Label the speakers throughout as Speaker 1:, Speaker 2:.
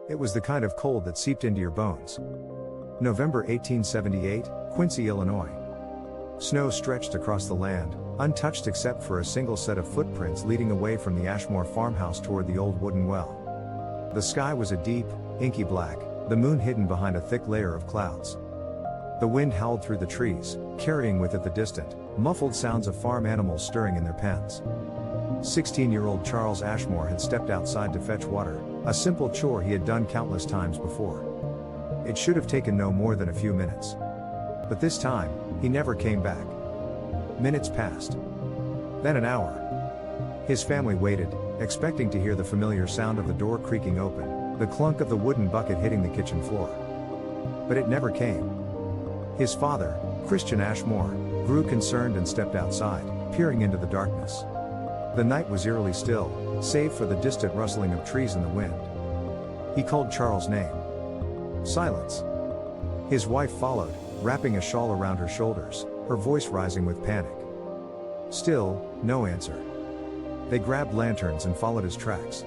Speaker 1: It was the kind of cold that seeped into your bones. November 1878, Quincy, Illinois. Snow stretched across the land, untouched except for a single set of footprints leading away from the Ashmore farmhouse toward the old wooden well. The sky was a deep, inky black, the moon hidden behind a thick layer of clouds. The wind howled through the trees, carrying with it the distant, muffled sounds of farm animals stirring in their pens. 16-year-old Charles Ashmore had stepped outside to fetch water, a simple chore he had done countless times before. It should have taken no more than a few minutes. But this time, he never came back. Minutes passed. Then an hour. His family waited, expecting to hear the familiar sound of the door creaking open, the clunk of the wooden bucket hitting the kitchen floor. But it never came. His father, Christian Ashmore, grew concerned and stepped outside, peering into the darkness. The night was eerily still, save for the distant rustling of trees in the wind. He called Charles' name. Silence. His wife followed, wrapping a shawl around her shoulders, her voice rising with panic. Still, no answer. They grabbed lanterns and followed his tracks.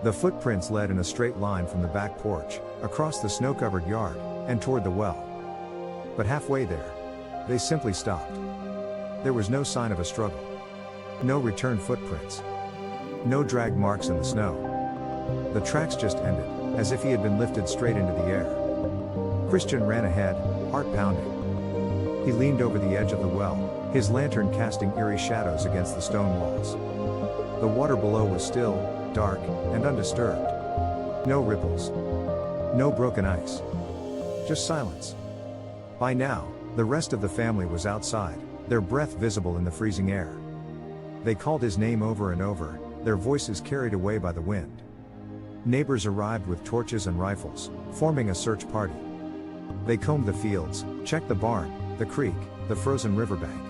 Speaker 1: The footprints led in a straight line from the back porch, across the snow-covered yard, and toward the well. But halfway there, they simply stopped. There was no sign of a struggle. No return footprints. No drag marks in the snow. The tracks just ended, as if he had been lifted straight into the air. Christian ran ahead, heart pounding. He leaned over the edge of the well, his lantern casting eerie shadows against the stone walls. The water below was still, dark, and undisturbed. No ripples. No broken ice. Just silence. By now, the rest of the family was outside, their breath visible in the freezing air. They called his name over and over, their voices carried away by the wind. Neighbors arrived with torches and rifles, forming a search party. They combed the fields, checked the barn, the creek, the frozen riverbank.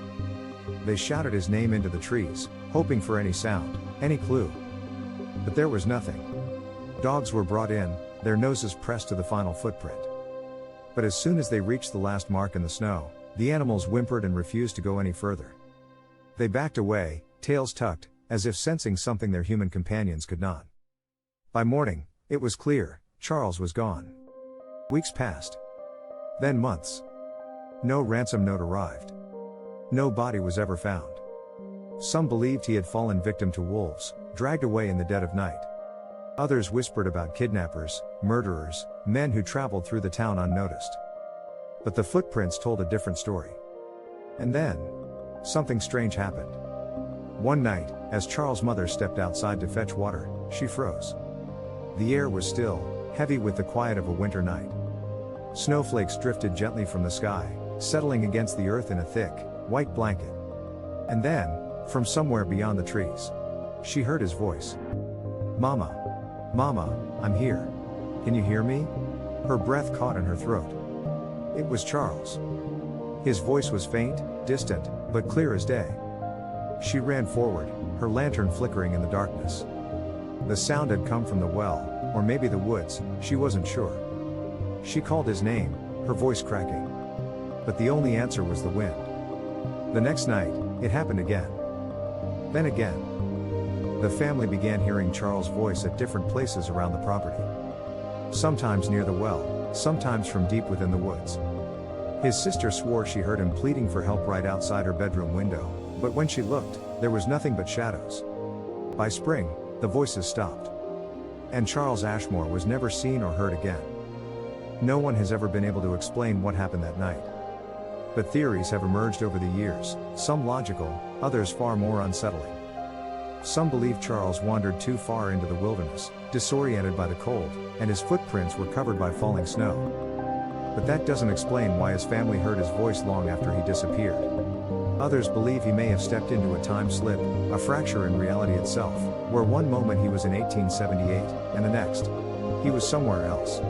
Speaker 1: They shouted his name into the trees, hoping for any sound, any clue. But there was nothing. Dogs were brought in, their noses pressed to the final footprint. But as soon as they reached the last mark in the snow, the animals whimpered and refused to go any further. They backed away, tails tucked, as if sensing something their human companions could not. By morning, it was clear, Charles was gone. Weeks passed. Then months. No ransom note arrived. No body was ever found. Some believed he had fallen victim to wolves, dragged away in the dead of night. Others whispered about kidnappers, murderers, men who traveled through the town unnoticed. But the footprints told a different story. And then, something strange happened. One night, as Charles' mother stepped outside to fetch water, she froze. The air was still, heavy with the quiet of a winter night. Snowflakes drifted gently from the sky, settling against the earth in a thick, white blanket. And then, from somewhere beyond the trees, she heard his voice. "Mama. Mama, I'm here. Can you hear me?" Her breath caught in her throat. It was Charles. His voice was faint, distant, but clear as day. She ran forward, her lantern flickering in the darkness. The sound had come from the well, or maybe the woods, she wasn't sure. She called his name, her voice cracking. But the only answer was the wind. The next night, it happened again. Then again. The family began hearing Charles' voice at different places around the property. Sometimes near the well, sometimes from deep within the woods. His sister swore she heard him pleading for help right outside her bedroom window, but when she looked, there was nothing but shadows. By spring, the voices stopped. And Charles Ashmore was never seen or heard again. No one has ever been able to explain what happened that night. But theories have emerged over the years, some logical, others far more unsettling. Some believe Charles wandered too far into the wilderness, disoriented by the cold, and his footprints were covered by falling snow. But that doesn't explain why his family heard his voice long after he disappeared. Others believe he may have stepped into a time slip, a fracture in reality itself, where one moment he was in 1878, and the next, he was somewhere else.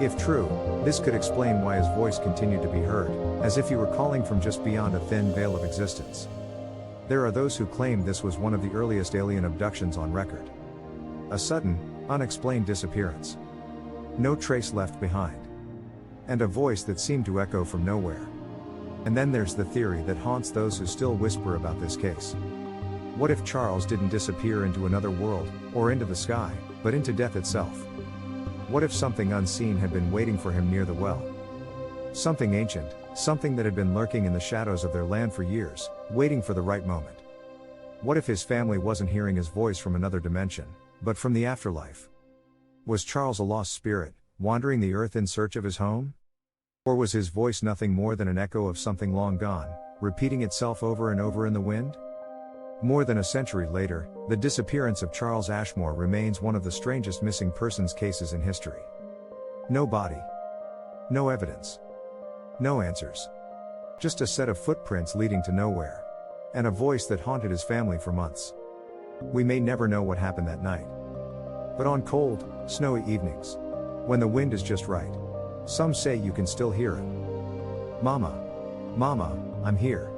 Speaker 1: If true, this could explain why his voice continued to be heard, as if he were calling from just beyond a thin veil of existence. There are those who claim this was one of the earliest alien abductions on record. A sudden, unexplained disappearance. No trace left behind. And a voice that seemed to echo from nowhere. And then there's the theory that haunts those who still whisper about this case. What if Charles didn't disappear into another world, or into the sky, but into death itself? What if something unseen had been waiting for him near the well? Something ancient, something that had been lurking in the shadows of their land for years, waiting for the right moment. What if his family wasn't hearing his voice from another dimension, but from the afterlife? Was Charles a lost spirit, wandering the earth in search of his home? Or was his voice nothing more than an echo of something long gone, repeating itself over and over in the wind? More than a century later, the disappearance of Charles Ashmore remains one of the strangest missing persons cases in history. No body. No evidence. No answers. Just a set of footprints leading to nowhere. And a voice that haunted his family for months. We may never know what happened that night. But on cold, snowy evenings, when the wind is just right, some say you can still hear it. Mama, Mama, I'm here.